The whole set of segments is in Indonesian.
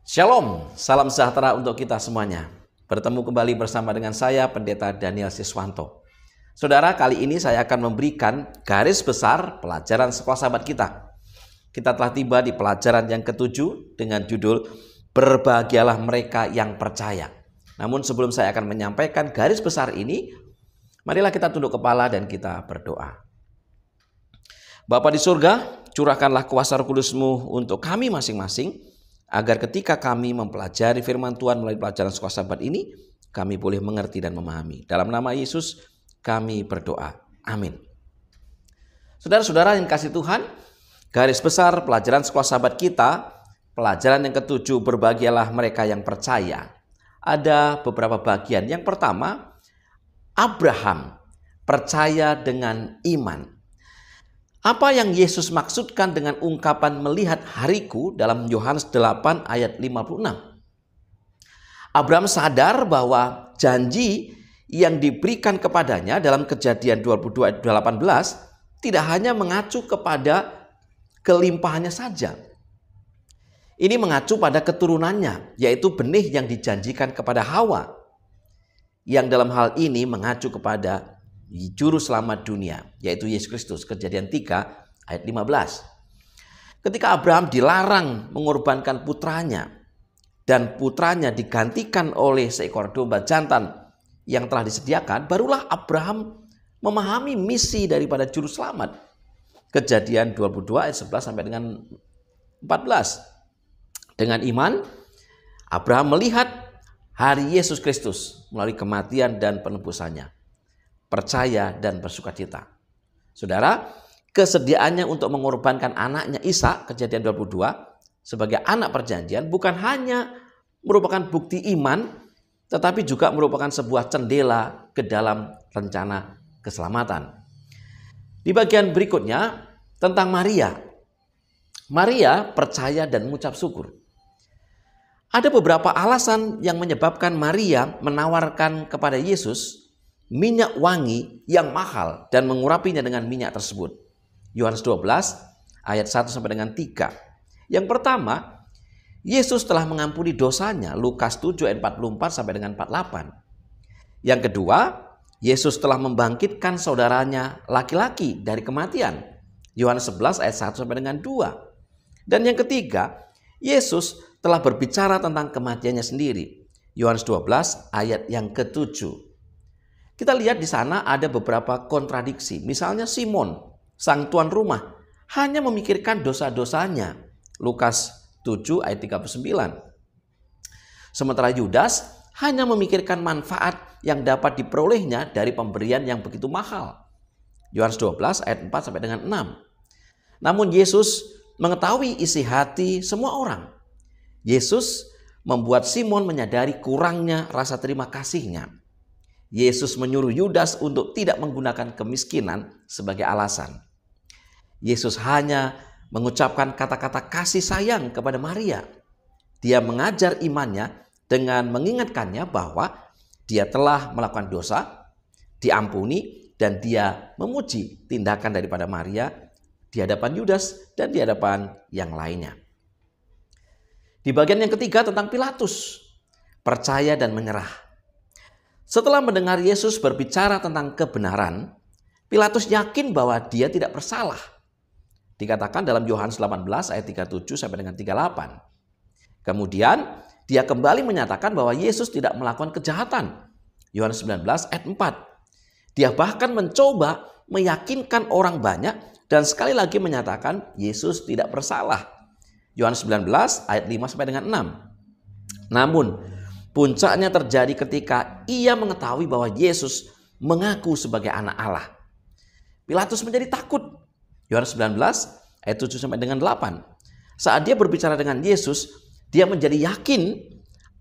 Shalom, salam sejahtera untuk kita semuanya. Bertemu kembali bersama dengan saya, Pendeta Daniel Siswanto. Saudara, kali ini saya akan memberikan garis besar pelajaran sekolah sahabat kita. Kita telah tiba di pelajaran yang ke-7 dengan judul Berbahagialah mereka yang percaya. Namun sebelum saya akan menyampaikan garis besar ini, marilah kita tunduk kepala dan kita berdoa. Bapa di surga, curahkanlah kuasa Roh Kudus-Mu untuk kami masing-masing, agar ketika kami mempelajari firman Tuhan melalui pelajaran sekolah sahabat ini, kami boleh mengerti dan memahami. Dalam nama Yesus kami berdoa. Amin. Saudara-saudara yang kasih Tuhan, garis besar pelajaran sekolah sahabat kita, pelajaran yang ke-7, berbahagialah mereka yang percaya. Ada beberapa bagian. Yang pertama, Abraham percaya dengan iman. Apa yang Yesus maksudkan dengan ungkapan melihat hariku dalam Yohanes 8 ayat 56? Abraham sadar bahwa janji yang diberikan kepadanya dalam Kejadian 22 ayat 18 tidak hanya mengacu kepada kelimpahannya saja. Ini mengacu pada keturunannya, yaitu benih yang dijanjikan kepada Hawa, yang dalam hal ini mengacu kepada Juru Selamat dunia, yaitu Yesus Kristus. Kejadian 3 ayat 15. Ketika Abraham dilarang mengorbankan putranya, dan putranya digantikan oleh seekor domba jantan yang telah disediakan, barulah Abraham memahami misi daripada Juru Selamat. Kejadian 22 ayat 11 sampai dengan 14. Dengan iman, Abraham melihat hari Yesus Kristus melalui kematian dan penebusannya. Percaya dan bersukacita. Saudara, kesediaannya untuk mengorbankan anaknya Ishak, Kejadian 22, sebagai anak perjanjian bukan hanya merupakan bukti iman, tetapi juga merupakan sebuah cendela ke dalam rencana keselamatan. Di bagian berikutnya tentang Maria. Maria percaya dan mengucap syukur. Ada beberapa alasan yang menyebabkan Maria menawarkan kepada Yesus minyak wangi yang mahal dan mengurapinya dengan minyak tersebut. Yohanes 12 ayat 1 sampai dengan 3. Yang pertama, Yesus telah mengampuni dosanya. Lukas 7 ayat 44 sampai dengan 48. Yang kedua, Yesus telah membangkitkan saudaranya laki-laki dari kematian. Yohanes 11 ayat 1 sampai dengan 2. Dan yang ketiga, Yesus telah berbicara tentang kematiannya sendiri. Yohanes 12 ayat yang ke-7. Kita lihat di sana ada beberapa kontradiksi. Misalnya Simon, sang tuan rumah, hanya memikirkan dosa-dosanya. Lukas 7 ayat 39. Sementara Yudas hanya memikirkan manfaat yang dapat diperolehnya dari pemberian yang begitu mahal. Yohanes 12 ayat 4 sampai dengan 6. Namun Yesus mengetahui isi hati semua orang. Yesus membuat Simon menyadari kurangnya rasa terima kasihnya. Yesus menyuruh Yudas untuk tidak menggunakan kemiskinan sebagai alasan. Yesus hanya mengucapkan kata-kata kasih sayang kepada Maria. Dia mengajar imannya dengan mengingatkannya bahwa dia telah melakukan dosa, diampuni, dan dia memuji tindakan daripada Maria di hadapan Yudas dan di hadapan yang lainnya. Di bagian yang ketiga tentang Pilatus, percaya dan menyerah. Setelah mendengar Yesus berbicara tentang kebenaran, Pilatus yakin bahwa dia tidak bersalah. Dikatakan dalam Yohanes 18 ayat 37 sampai dengan 38. Kemudian dia kembali menyatakan bahwa Yesus tidak melakukan kejahatan. Yohanes 19 ayat 4. Dia bahkan mencoba meyakinkan orang banyak dan sekali lagi menyatakan Yesus tidak bersalah. Yohanes 19 ayat 5 sampai dengan 6. Namun puncaknya terjadi ketika ia mengetahui bahwa Yesus mengaku sebagai anak Allah. Pilatus menjadi takut. Yohanes 19 ayat 7 sampai dengan 8. Saat dia berbicara dengan Yesus, dia menjadi yakin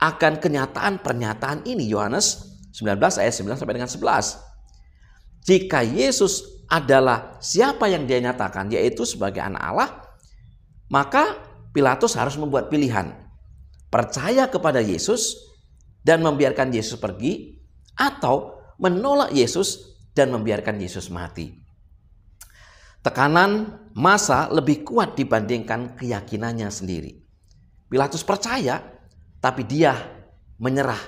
akan kenyataan pernyataan ini. Yohanes 19 ayat 9 sampai dengan 11. Jika Yesus adalah siapa yang dia nyatakan, yaitu sebagai anak Allah, maka Pilatus harus membuat pilihan. Percaya kepada Yesus dan membiarkan Yesus pergi, atau menolak Yesus dan membiarkan Yesus mati. Tekanan massa lebih kuat dibandingkan keyakinannya sendiri. Pilatus percaya tapi dia menyerah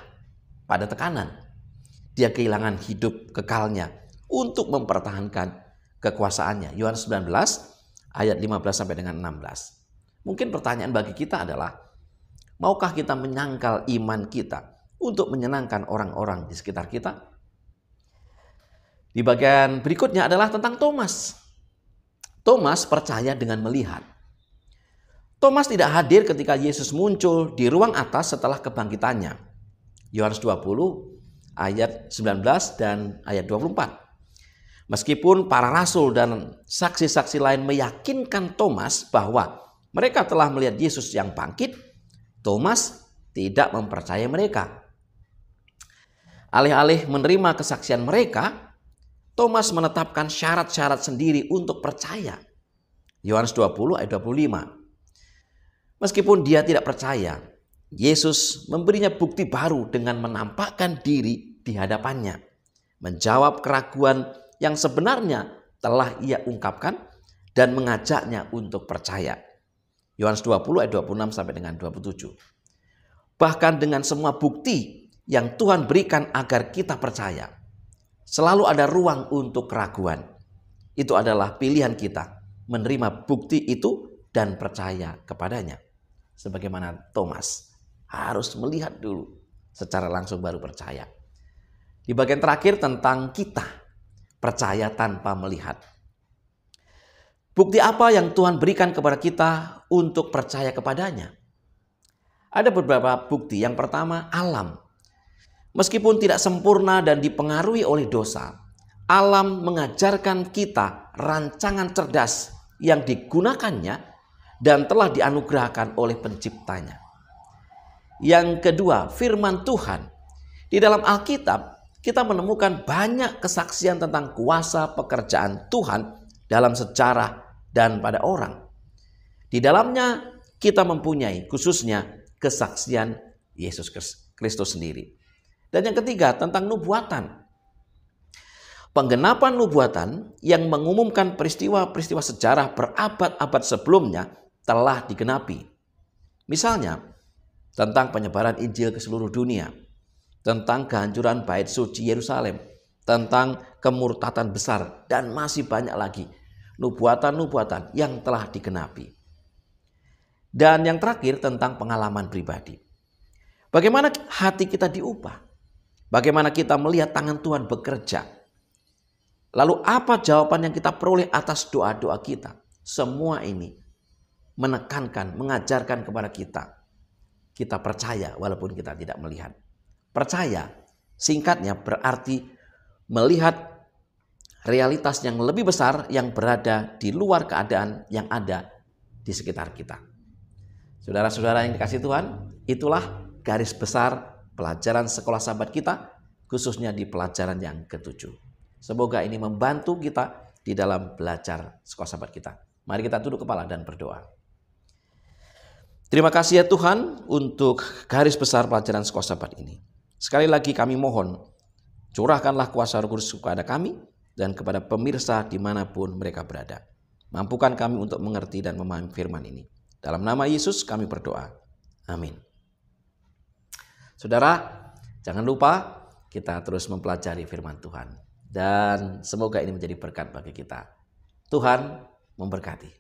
pada tekanan. Dia kehilangan hidup kekalnya untuk mempertahankan kekuasaannya. Yohanes 19 ayat 15 sampai dengan 16. Mungkin pertanyaan bagi kita adalah, maukah kita menyangkal iman kita untuk menyenangkan orang-orang di sekitar kita? Di bagian berikutnya adalah tentang Thomas. Thomas percaya dengan melihat. Thomas tidak hadir ketika Yesus muncul di ruang atas setelah kebangkitannya. Yohanes 20 ayat 19 dan ayat 24. Meskipun para rasul dan saksi-saksi lain meyakinkan Thomas bahwa mereka telah melihat Yesus yang bangkit, Thomas tidak mempercayai mereka. Alih-alih menerima kesaksian mereka, Thomas menetapkan syarat-syarat sendiri untuk percaya. Yohanes 20 ayat 25. Meskipun dia tidak percaya, Yesus memberinya bukti baru dengan menampakkan diri di hadapannya, menjawab keraguan yang sebenarnya telah ia ungkapkan dan mengajaknya untuk percaya. Yohanes 20 ayat 26 sampai dengan 27. Bahkan dengan semua bukti yang Tuhan berikan agar kita percaya, selalu ada ruang untuk keraguan. Itu adalah pilihan kita menerima bukti itu dan percaya kepadanya. Sebagaimana Thomas harus melihat dulu secara langsung baru percaya. Di bagian terakhir tentang kita percaya tanpa melihat. Bukti apa yang Tuhan berikan kepada kita untuk percaya kepadanya? Ada beberapa bukti. Yang pertama, alam. Meskipun tidak sempurna dan dipengaruhi oleh dosa, alam mengajarkan kita rancangan cerdas yang digunakannya dan telah dianugerahkan oleh penciptanya. Yang kedua, firman Tuhan. Di dalam Alkitab, kita menemukan banyak kesaksian tentang kuasa pekerjaan Tuhan dalam sejarah dan pada orang. Di dalamnya kita mempunyai khususnya kesaksian Yesus Kristus sendiri. Dan yang ketiga tentang nubuatan. Penggenapan nubuatan yang mengumumkan peristiwa-peristiwa sejarah berabad-abad sebelumnya telah digenapi. Misalnya tentang penyebaran Injil ke seluruh dunia, tentang kehancuran bait suci Yerusalem, tentang kemurtatan besar, dan masih banyak lagi nubuatan-nubuatan yang telah digenapi. Dan yang terakhir tentang pengalaman pribadi. Bagaimana hati kita diubah? Bagaimana kita melihat tangan Tuhan bekerja? Lalu apa jawaban yang kita peroleh atas doa-doa kita? Semua ini menekankan, mengajarkan kepada kita. Kita percaya walaupun kita tidak melihat. Percaya singkatnya berarti melihat realitas yang lebih besar yang berada di luar keadaan yang ada di sekitar kita. Saudara-saudara yang dikasihi Tuhan, itulah garis besar pelajaran sekolah sahabat kita, khususnya di pelajaran yang ke-7. Semoga ini membantu kita di dalam belajar sekolah sahabat kita. Mari kita tunduk kepala dan berdoa. Terima kasih ya Tuhan untuk garis besar pelajaran sekolah sahabat ini. Sekali lagi kami mohon, curahkanlah kuasa Roh Kudus kepada kami dan kepada pemirsa dimanapun mereka berada. Mampukan kami untuk mengerti dan memahami firman ini. Dalam nama Yesus kami berdoa. Amin. Saudara, jangan lupa kita terus mempelajari firman Tuhan. Dan semoga ini menjadi berkat bagi kita. Tuhan memberkati.